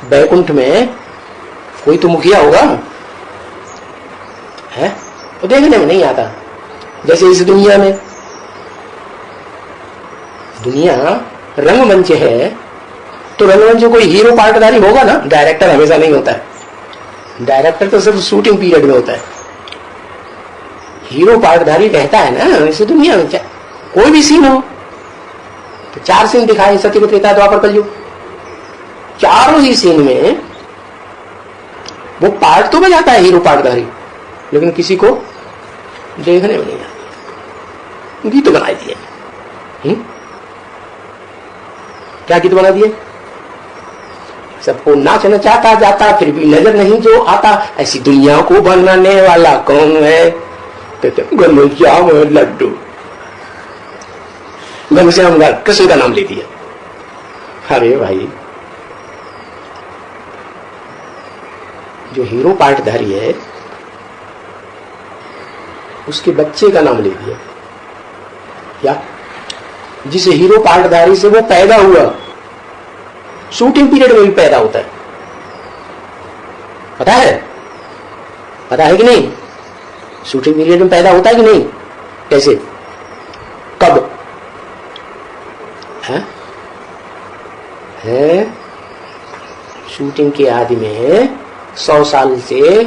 बैकुंठ में कोई तो मुखिया होगा है, वो देखने में नहीं आता। जैसे इस दुनिया में, दुनिया रंगमंच है, तो रंगमंच कोई हीरो पार्टधारी होगा ना, डायरेक्टर हमेशा नहीं होता है। डायरेक्टर तो सिर्फ शूटिंग पीरियड में होता है, हीरो पार्टधारी रहता है ना इस दुनिया में। कोई भी सीन हो तो 4 सीन दिखाए, सत्य त्रेता द्वापर कलयुग, चारों ही सीन में वो पार्ट तो बजाता है हीरो पार्टधारी, लेकिन किसी को देखने में नहीं आता। गीत बना दिए, क्या गीत बना दिए? सबको नाचना चाहता जाता फिर भी नजर नहीं जो आता, ऐसी दुनिया को बनाने वाला कौन है? घनश्याम लड्डू, घनश्याम कृष्ण का नाम ले दिया। अरे भाई, जो हीरो पार्टधारी है उसके बच्चे का नाम ले दिया। क्या? जिस हीरो पार्टधारी से वो पैदा हुआ, शूटिंग पीरियड में भी पैदा होता है, पता है? पता है कि नहीं? शूटिंग पीरियड में पैदा होता है कि नहीं? कैसे? कब? है शूटिंग के आदि में 100 साल से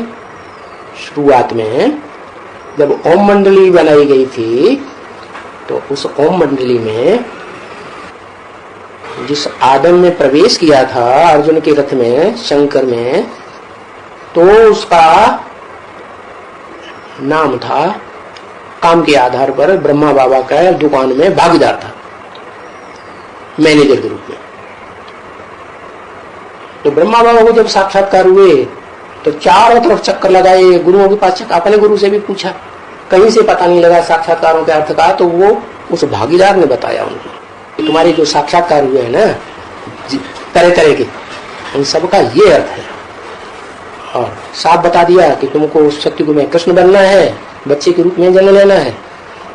शुरुआत में जब ओम मंडली बनाई गई थी, तो उस ओम मंडली में जिस आदम ने प्रवेश किया था अर्जुन के रथ में, शंकर में, तो उसका नाम था, काम के आधार पर ब्रह्मा बाबा का दुकान में भागीदार था, मैनेजर के रूप में। तो ब्रह्मा बाबा को जब साक्षात्कार हुए तो चारों तरफ चक्कर लगाए, गुरुओं के पास अपने गुरु से भी पूछा, कहीं से पता नहीं लगा साक्षात्कारों के अर्थ का। तो वो उस भागीदार ने बताया उनको कि तुम्हारे जो साक्षात्कार हुए हैं ना तरह तरह के, उन सबका ये अर्थ है। और साफ बता दिया कि तुमको सत्ययुग में कृष्ण बनना है, बच्चे के रूप में जन्म लेना है,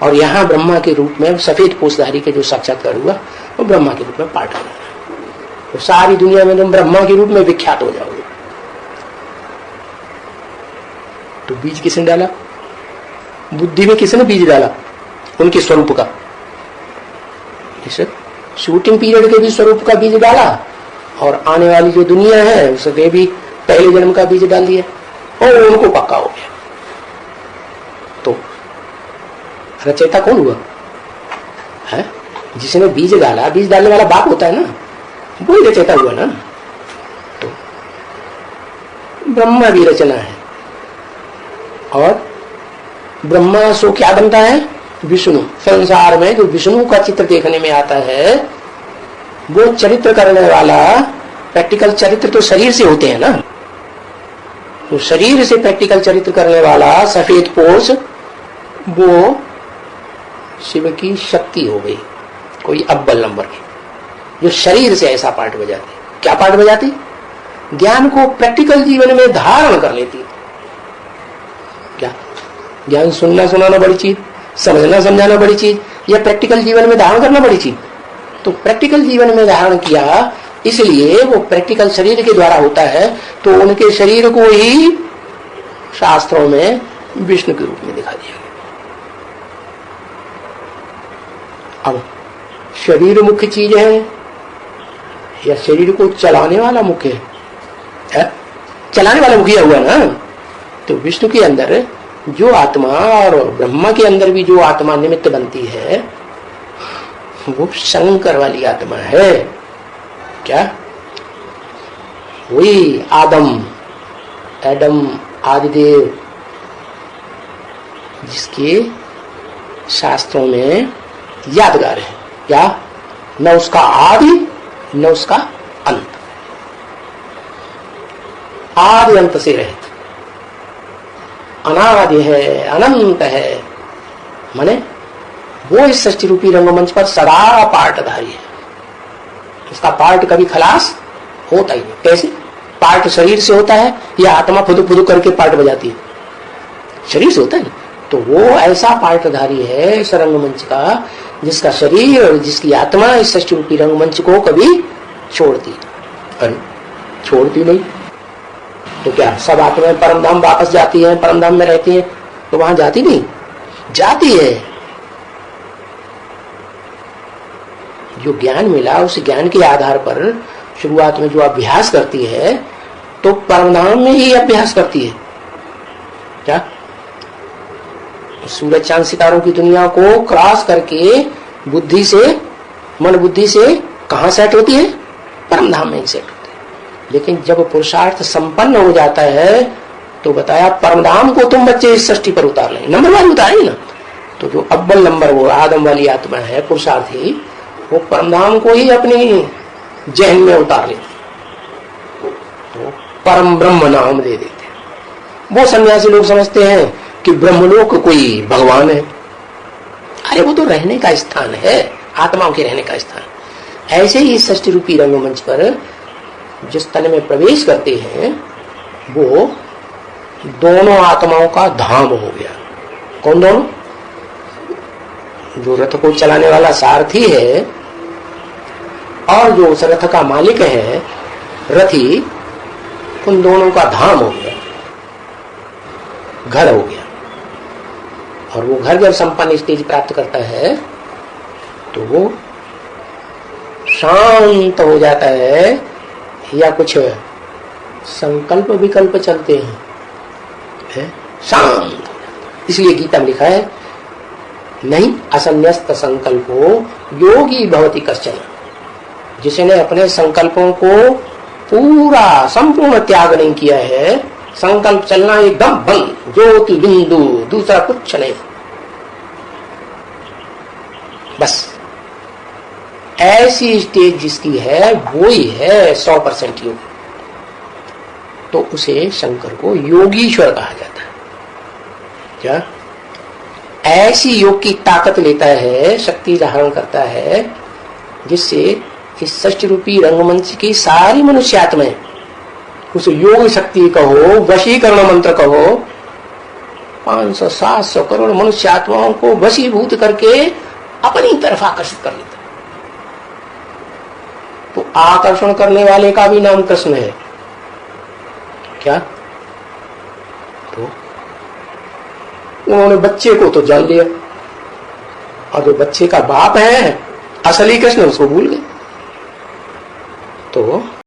और यहाँ ब्रह्मा के रूप में सफेद पोषधारी के जो साक्षात्कार हुआ वो ब्रह्मा के रूप में पाठ होना है। तो सारी दुनिया में तुम ब्रह्मा के रूप में विख्यात हो जाओगे। तो बीज किसने डाला? बुद्धि में किसने बीज डाला? उनके स्वरूप का। शूटिंग पीरियड के भी स्वरूप का बीज डाला, और आने वाली जो दुनिया है उसके भी पहले जन्म का बीज डाल दिया, और उनको पक्का हो गया। तो रचयिता कौन हुआ है? जिसने बीज डाला, बीज डालने वाला बाप होता है ना, वो ही रचयिता हुआ ना। तो ब्रह्मा भी रचना है, और ब्रह्मा सो क्या बनता है? विष्णु। संसार में जो विष्णु का चित्र देखने में आता है, वो चरित्र करने वाला, प्रैक्टिकल चरित्र तो शरीर से होते हैं ना, तो शरीर से प्रैक्टिकल चरित्र करने वाला सफेद पोष, वो शिव की शक्ति हो गई, कोई अव्वल नंबर की, जो शरीर से ऐसा पार्ट बजाती। क्या पार्ट बजाती? ज्ञान को प्रैक्टिकल जीवन में धारण कर लेती। क्या? ज्ञान सुनना सुनाना बड़ी चीज, समझना समझाना बड़ी चीज, या प्रैक्टिकल जीवन में धारण करना बड़ी चीज? तो प्रैक्टिकल जीवन में धारण किया, इसलिए वो प्रैक्टिकल शरीर के द्वारा होता है। तो उनके शरीर को ही शास्त्रों में विष्णु के रूप में दिखा दिया। अब शरीर मुख्य चीज है या शरीर को चलाने वाला मुख्य है? चलाने वाला मुखिया हुआ ना। तो विष्णु के अंदर जो आत्मा, और ब्रह्मा के अंदर भी जो आत्मा निमित्त बनती है, वो शंकर वाली आत्मा है। क्या? वही एडम आदिदेव, जिसके शास्त्रों में यादगार है। क्या? न उसका आदि न उसका अंत, आदि अंत से रहित, अनादि है, अनंत है। माने वो इस सृष्टि रूपी रंगमंच पर सदा पार्टधारी है, उसका पार्ट कभी खलास होता ही नहीं। कैसे? पार्ट शरीर से होता है या आत्मा फुदुक फुदुक करके पार्ट बजाती है? शरीर से होता है। तो वो ऐसा पार्टधारी है इस रंगमंच का, जिसका शरीर और जिसकी आत्मा इस सृष्टि रूपी रंगमंच को कभी छोड़ती। छोड़ती नहीं। तो क्या सब आत्माएं परमधाम वापस जाती हैं, परमधाम में रहती हैं? तो वहां जाती नहीं, जाती है। जो ज्ञान मिला उस ज्ञान के आधार पर शुरुआत में जो अभ्यास करती है तो परमधाम में ही अभ्यास करती है। क्या सूरज चांद सितारों की दुनिया को क्रॉस करके बुद्धि से, मन बुद्धि से कहां सेट होती है? परमधाम में ही सेट होती है। लेकिन जब पुरुषार्थ संपन्न हो जाता है तो बताया परमधाम को तुम बच्चे इस सृष्टि पर उतार लें, नंबर वाली उतारे ना। तो जो अव्वल नंबर वो आदम वाली आत्मा है पुरुषार्थी, वो परमधाम को ही अपनी जहन में उतार ले, तो परम ब्रह्म नाम दे देते हैं। वो सन्यासी लोग समझते हैं कि ब्रह्मलोक कोई भगवान है। अरे वो तो रहने का स्थान है, आत्माओं के रहने का स्थान। ऐसे ही सृष्टि रूपी रंगमंच पर जिस तन में प्रवेश करते हैं वो दोनों आत्माओं का धाम हो गया। कौन दोनों? जो रथ को चलाने वाला सारथी है और जो उस रथ का मालिक है रथी, उन दोनों का धाम हो गया, घर हो गया। और वो घर जब संपन्न स्टेज प्राप्त करता है तो वो शांत हो जाता है, या कुछ संकल्प विकल्प चलते हैं, है? शांत। इसलिए गीता में लिखा है नहीं असन्यस्त संकल्पो योगी भवति कश्चन। जिसने अपने संकल्पों को पूरा संपूर्ण त्याग नहीं किया है, संकल्प चलना एकदम बंद, ज्योति बिंदु, दूसरा कुछ नहीं, बस ऐसी स्टेज जिसकी है वो ही है 100% योग। तो उसे शंकर को योगीश्वर कहा जाता है। क्या ऐसी योग की ताकत लेता है, शक्ति धारण करता है, जिससे इस सृष्टि रूपी रंगमंच की सारी मनुष्य आत्माएं, उस योग शक्ति कहो, वशीकरण मंत्र कहो, 500-700 करोड़ मनुष्य आत्माओं को वशीभूत करके अपनी तरफ आकर्षित कर लेता है। तो आकर्षण करने वाले का भी नाम कृष्ण है। क्या? तो उन्होंने बच्चे को तो जान लिया, और जो बच्चे का बाप है असली कृष्ण उसको भूल गए।